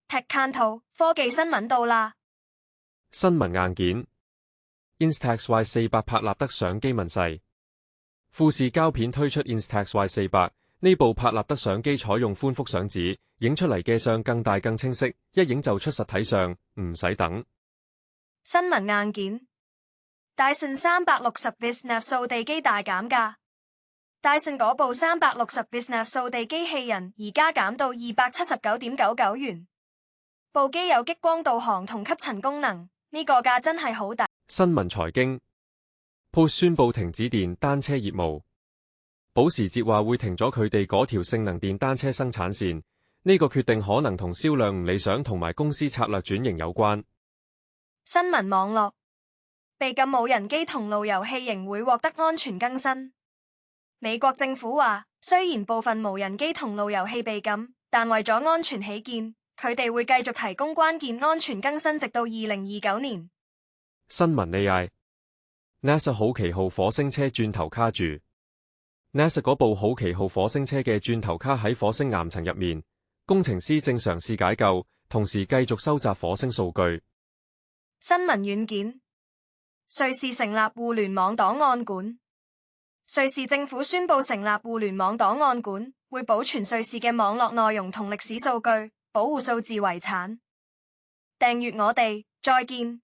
Techcanto 科技新聞到啦。新聞硬件 Instax Y400 拍立得相機問世，富士膠片推出 Instax Y400，呢部拍立得相機採用寬幅相紙，影出嚟嘅相更大更清晰，一影就出實體相，唔使等。新聞硬件 Dyson 360 VisNev 掃地機大減價。Dyson 嗰部360 VisNev 掃地機器人而家減到279.99元。部機有激光導航同吸塵功能，呢個價真係好抵。新聞財經 ，Porsche 宣布停止電單車業務，保時捷話會停咗佢哋嗰條性能電單車生產線，呢個決定可能同銷量唔理想同埋公司策略轉型有關。新聞網絡被禁無人機同路由器仍會獲得安全更新。美國政府話，雖然部分無人機同路由器被禁，但為咗安全起見，佢哋會繼續提供關鍵安全更新，直到2029年。新聞 AI，NASA 好奇號火星車轉頭卡住。NASA 嗰部好奇號火星車嘅轉頭卡喺火星岩層入面，工程師正嘗試解救，同時繼續收集火星數據。新聞軟件，瑞士成立互聯網檔案館。瑞士政府宣布成立互聯網檔案館，會保存瑞士嘅網絡內容同歷史數據，保護數字遺產。訂閱我哋，再見。